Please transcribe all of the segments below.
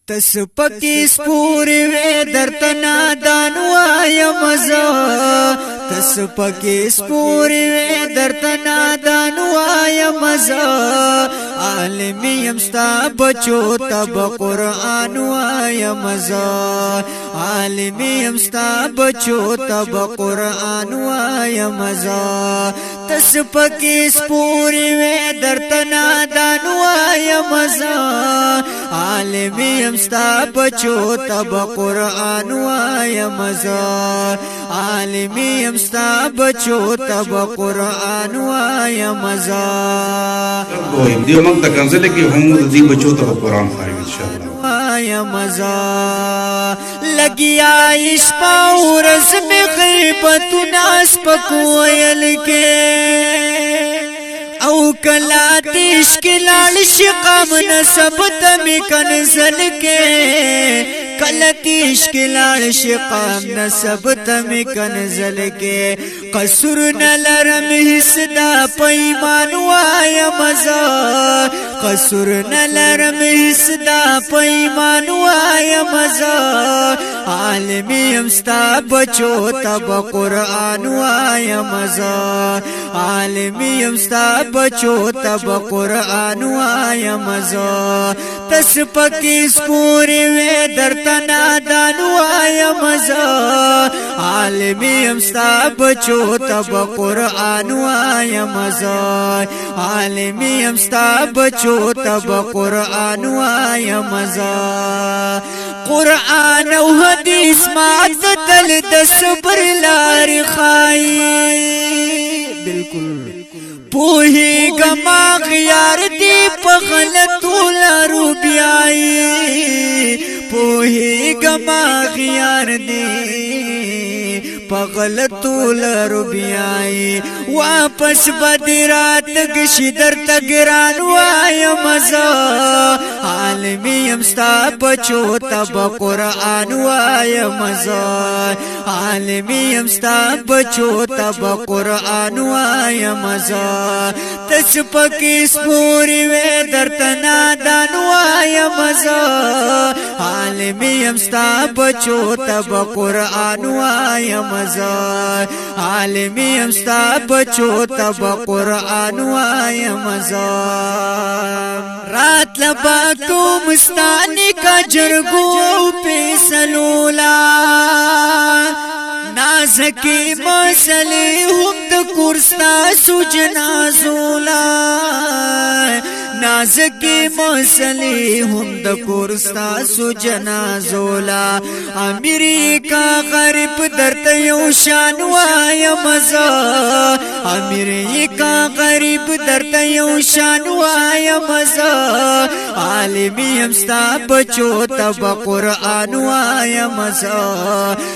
تس پکی سپوری وی درته نادان وایم زه تس پکی سپوری وی درته نادان وایم زه عالم یم ستا بچو ته به قرآن وایم زه عالم یم ستا بچو ته به قرآن وایم زه تس پکی سپوری وی درته نادان وایم زه عالم یم ستا بچو ته به قرآن وایم زه عالم یم ستا بچو ته به قرآن وایم زه دی موږ د کنځل کې هم د دې بچو ته قرآن خایم ان شاء الله وایم زه لګیا عشق ورځ می غیبتونه سپک ویل کې او کلا دیش کی لال شقام نسب تمی کنزل کے کلا دیش کی لال شقام نسب تمی کنزل کے قصر نلرم حسدا پیمان وایم زه قصر نلرم حسدا پیمان وایم زه عالم یم ستا بچو ته به قرآن وایم زه عالم یم ستا بچو ته به قرآن وایم زه تس پکی سپوری وی درته نادان وایم زه عالم یم ستا بچو ته به قرآن وایم زه عالم یم ستا بچو ته به قرآن وایم زه قرآن او حدیث مات دل د صبر لار خای بالکل پوہی گما غیار دی پغلطو لارو بیائی پوہی گما غیار دی پغلطو لارو بیائی واپس بدرات گشی در تگران وایم زه عالم یم ستا بچو ته به قرآن وایم زه عالم یم ستا بچو ته به قرآن وایم زه تس پکی سپوری وی درته نادان وایم زه عالم یم ستا بچو ته به قرآن وایم زه عالم یم ستا بچو ته به قرآن وایم زه رات لبا کوم ستانی کا جرګو پیسلولا نازکی مسلی هم د کورستا سجنازولا نازکی مسلی هم د کورستا سجنازولا امریکا غریب درته یو شان وایم زه امریکا غریب درته یو شان وایم زه عالم یم ستا بچو ته به قرآن وایم زه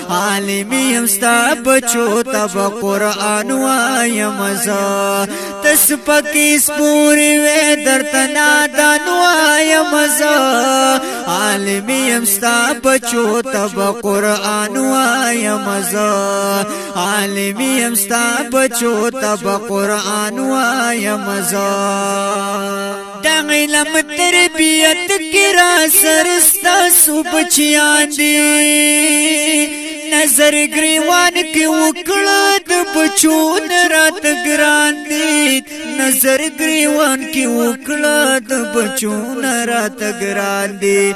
عالم یم ستا بچو ته به قرآن وایم زه تس پکی سپوری وی درته نادان وایم زه عالم یم ستا بچو ته به قرآن وایم زه عالم یم ستا بچو ته به قرآن وایم زه د علم تربیت کی را سرستا سو بچیان دی نظر گریوان کی وکړه د بچو رات ګران دی نظر گریوان کی وکړه د بچو رات ګران دی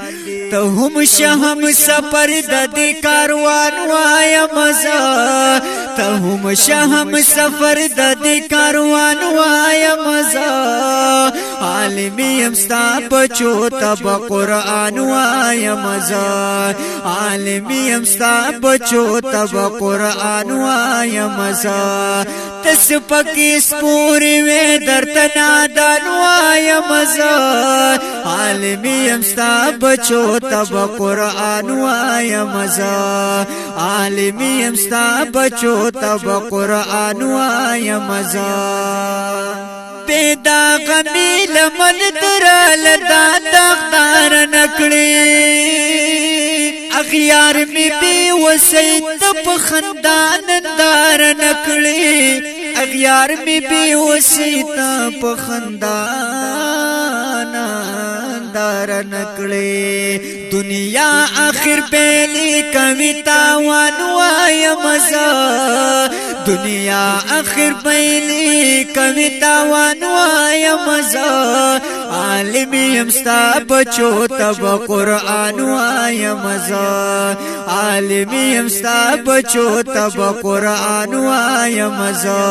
ته هم شهم سفر د دې کاروان وایم زه ته هم شهم سفر د دې کاروان وایم زه عالم یم ستا بچو ته به قرآن وایم زه عالم یم ستا بچو ته به قرآن وایم زه تس پکی سپوری وی درته نادان وایم زه عالم یم ستا بچو ته به قرآن وایم زه عالم یم ستا بچو ته به قرآن وایم زه پیدا غمی لمن درال دا دغدار نکړي اغیار می بی وسیت په خندان دار نکړي اغیار می بی وسیت په خندان کار نکړي دنیا اخر پهلی کویتا وانوایا مزا دنیا اخر پهلی کویتا وانوایا مزا عالمی امستا بچو تب قرآن وایا مزا عالمی امستا بچو تب قرآن وایا مزا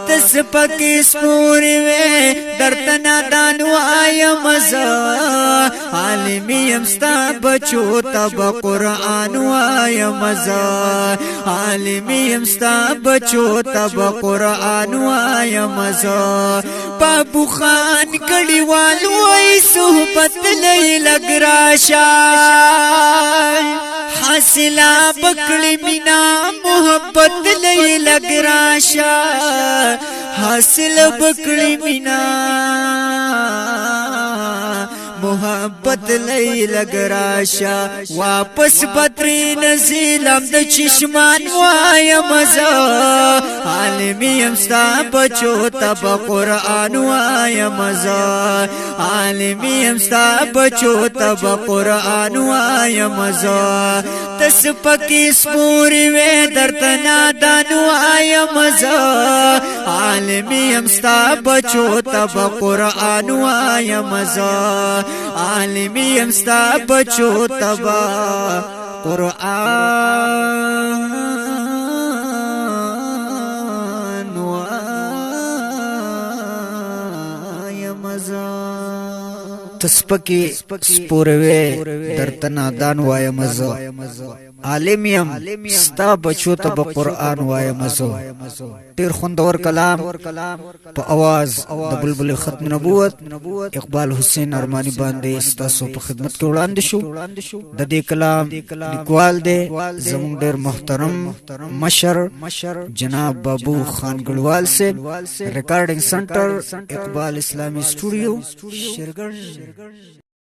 تس پکی سپوری وے درتنا دان وایا مزا عالمی امستا بچو تب قرآن وایا مزا عالمی امستا بچو تب قرآن وایا مزا بابو خان کڑی والوئی صحبت لئی لگ راشا حاصلہ بکڑی مینا محبت لئی لگ راشا حاصل بکڑی مینا محبت لئی لگ راشا واپس بدری نزیلم د چشمان وایا مزا عالمی امستا بچو تب قرآن وایا مزا عالمی امستا بچو تب قرآن وایا مزا تس پکی سپوری وے درتنا دان وایا مزا عالمی امستا بچو تب قرآن وایا مزا عالمی امستا بچو تبا قرآن وایا مزا تسپکی سپوروے درتنا دان وایا مزا عالمیم ستا بچو تب قرآن وایا مزا ډیر خوندور کلام په आवाज د بلبل ختم نبوت اقبال حسین ارمانی باندې ستاسو په خدمت کې وړاندې شو د دې کلام لیکوال دی زموږ ډیر محترم مشر جناب بابو خان ګلوال سے ریکارډینګ سنټر اقبال اسلامی سټوډیو شیرګنج